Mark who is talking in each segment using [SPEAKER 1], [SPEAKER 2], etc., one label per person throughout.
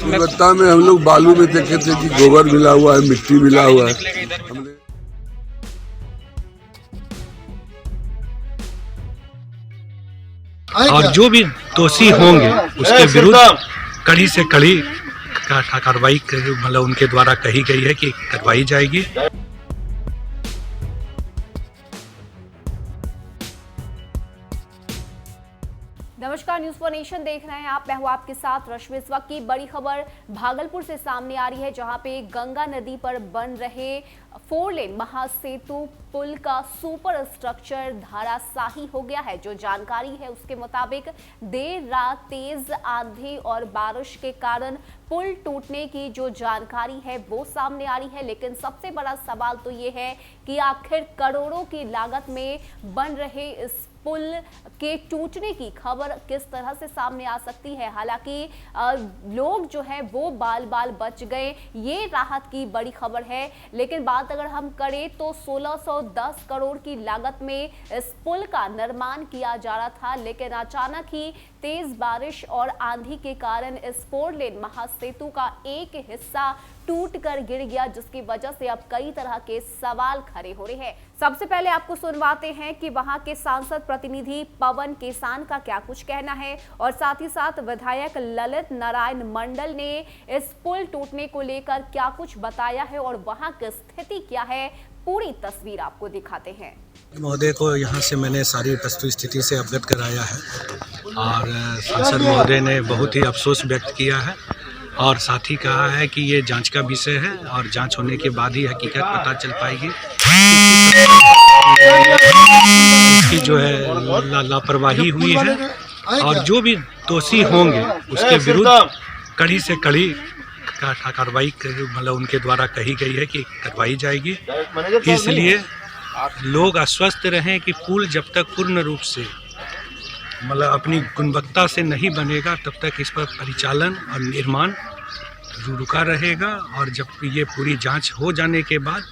[SPEAKER 1] कोलकाता में हम लोग बालू में देखे थे कि गोबर मिला हुआ है, मिट्टी मिला हुआ है।
[SPEAKER 2] और जो भी दोषी होंगे उसके विरुद्ध कड़ी से कड़ी कार्रवाई मतलब उनके द्वारा कही गई है कि करवाई जाएगी।
[SPEAKER 3] नमस्कार, न्यूज़ फॉर नेशन देख रहे हैं आप। मैं हूं आपके साथ रश्मि। इस वक्त की बड़ी खबर भागलपुर से सामने आ रही है, जहां पे गंगा नदी पर बन रहे 4 लेन महासेतु पुल का सुपर स्ट्रक्चर धराशायी हो गया है। जो जानकारी है उसके मुताबिक देर रात तेज आंधी और बारिश के कारण पुल टूटने की जो जानकारी है वो सामने आ रही है। लेकिन सबसे बड़ा सवाल तो ये है कि आखिर करोड़ों की लागत में बन रहे इस पुल के टूटने की खबर किस तरह से सामने आ सकती है। हालांकि लोग जो है वो बाल बाल बच गए, ये राहत की बड़ी खबर है। लेकिन बात अगर हम करें तो 1610 करोड़ की लागत में इस पुल का निर्माण किया जा रहा था, लेकिन अचानक ही तेज बारिश और आंधी के कारण इस 4 लेन महासेतु का एक हिस्सा टूट कर गिर गया, जिसकी वजह से अब कई तरह के सवाल खड़े हो रहे हैं। सबसे पहले आपको सुनवाते हैं कि वहां के सांसद प्रतिनिधि पवन केसान का क्या कुछ कहना है, और साथ ही साथ विधायक ललित नारायण मंडल ने इस पुल टूटने को लेकर क्या कुछ बताया है और वहां की स्थिति क्या है। पूरी तस्वीर आपको दिखाते हैं।
[SPEAKER 2] महोदय को यहाँ से मैंने सारी वस्तु स्थिति से अवगत कराया है और सांसद महोदय ने बहुत ही अफसोस व्यक्त किया है और साथ ही कहा है कि ये जांच का विषय है और जांच होने के बाद ही हकीकत पता चल पाएगी। इसकी जो है लापरवाही हुई है और जो भी दोषी होंगे उसके विरुद्ध कड़ी से कड़ी कार्रवाई मतलब उनके द्वारा कही गई है कि करवाई जाएगी। इसलिए लोग आश्वस्त रहें कि पुल जब तक पूर्ण रूप से मतलब अपनी गुणवत्ता से नहीं बनेगा तब तक इस पर परिचालन और निर्माण रुका रहेगा, और जब ये पूरी जांच हो जाने के बाद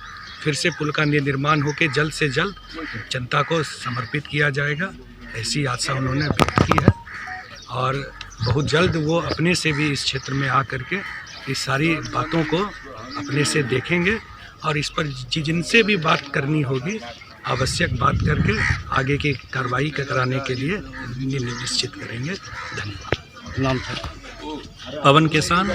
[SPEAKER 2] फिर से पुल का निर्माण होकर जल्द से जल्द जनता को समर्पित किया जाएगा, ऐसी आशा उन्होंने व्यक्त की है। और बहुत जल्द वो अपने से भी इस क्षेत्र में आकर के इस सारी बातों को अपने से देखेंगे और इस पर जिनसे भी बात करनी होगी आवश्यक बात करके आगे की कार्रवाई कराने के लिए निश्चित करेंगे। धन्यवाद। नाम पवन किसान।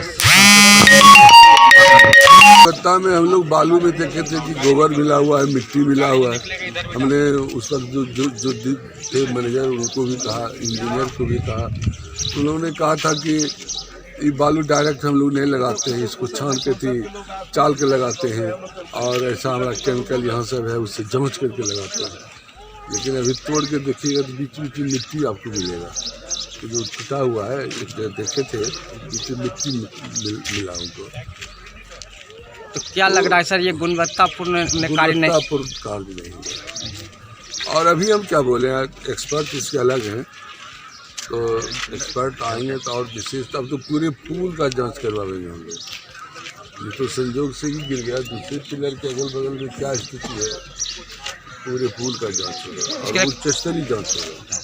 [SPEAKER 1] कोलकाता में हम लोग बालू में देखे थे कि गोबर मिला हुआ है, मिट्टी मिला हुआ है। हमने उस वक्त जो थे मैनेजर उनको भी कहा, इंजीनियर को भी कहा, उन्होंने कहा था कि ये बालू डायरेक्ट हम लोग नहीं लगाते हैं, इसको छान के चाल के लगाते हैं और ऐसा हमारा केमिकल यहाँ सब है उससे जमच करके लगाते हैं। लेकिन अभी तोड़ के देखिएगा तो बीच बीच में मिट्टी आपको मिलेगा। तो जो टूटा हुआ है देखे थे बीच में मिट्टी मिला उनको।
[SPEAKER 4] तो क्या लग रहा है सर, ये गुणवत्तापूर्ण कार्य नहीं
[SPEAKER 1] है। और अभी हम क्या बोले हैं, एक्सपर्ट इसके अलग हैं, तो एक्सपर्ट आएंगे तो और विशेष अब तो पूरे पुल का जांच करवाएंगे हम लोग। ये तो संजोग से ही गिर गया, दूसरे पिलर के अगल बगल में क्या स्थिति है, पूरे पुल का जांच होगा और उच्च स्तरीय जांच होगा।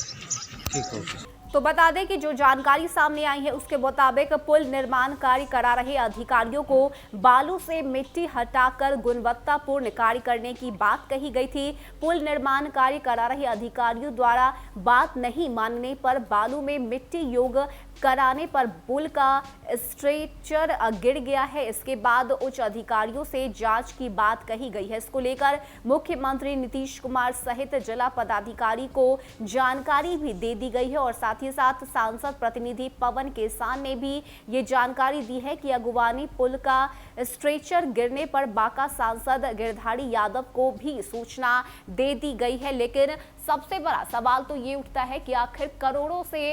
[SPEAKER 4] ठीक है।
[SPEAKER 3] तो बता दें कि जो जानकारी सामने आई है उसके मुताबिक पुल निर्माण कार्य करा रहे अधिकारियों को बालू से मिट्टी हटाकर गुणवत्तापूर्ण कार्य करने की बात कही गई थी। पुल निर्माण कार्य करा रहे अधिकारियों द्वारा बात नहीं मानने पर बालू में मिट्टी योग कराने पर पुल का स्ट्रक्चर गिर गया है। इसके बाद उच्च अधिकारियों से जांच की बात कही गई है। इसको लेकर मुख्यमंत्री नीतीश कुमार सहित जिला पदाधिकारी को जानकारी भी दे दी गई है और साथ ही साथ सांसद प्रतिनिधि पवन केसान ने भी ये जानकारी दी है कि अगुवानी पुल का स्ट्रेचर गिरने पर बांका सांसद गिरधारी यादव को भी सूचना दे दी गई है। लेकिन सबसे बड़ा सवाल तो ये उठता है कि आखिर करोड़ों से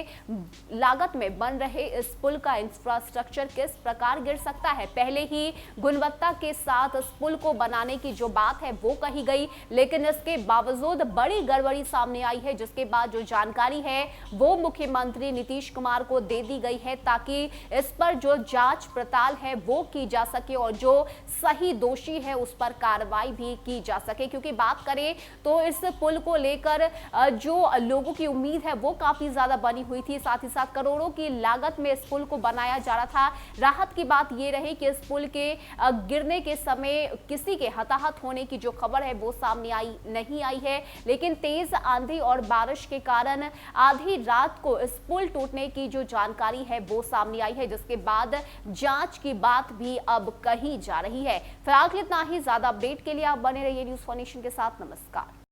[SPEAKER 3] लागत में बन रहे इस पुल का इंफ्रास्ट्रक्चर किस प्रकार गिर सकता है। पहले ही गुणवत्ता के साथ इस पुल को बनाने की जो बात है वो कही गई, लेकिन इसके बावजूद बड़ी गड़बड़ी सामने आई है, जिसके बाद जो जानकारी है वो मुख्यमंत्री नीतीश कुमार को दे दी गई है ताकि इस पर जो जांच पड़ताल है वो की जा सके और जो सही दोषी है उस पर कार्रवाई भी की जा सके। क्योंकि बात करें तो इस पुल को लेकर जो लोगों की उम्मीद है वो काफी ज्यादा बनी हुई थी। साथ ही साथ करोड़ों की लागत में इस पुल को बनाया जा रहा था। राहत की बात यह रही कि इस पुल के गिरने के समय किसी के हताहत होने की जो खबर है वो सामने नहीं आई है, लेकिन तेज आंधी और बारिश के कारण आधी रात को इस पुल टूटने की जो जानकारी है वो सामने आई है, जिसके बाद जांच की बात भी अब कही जा रही है। फिलहाल इतना ही। ज्यादा अपडेट के लिए आप बने रहिए न्यूज़4नेशन के साथ। नमस्कार।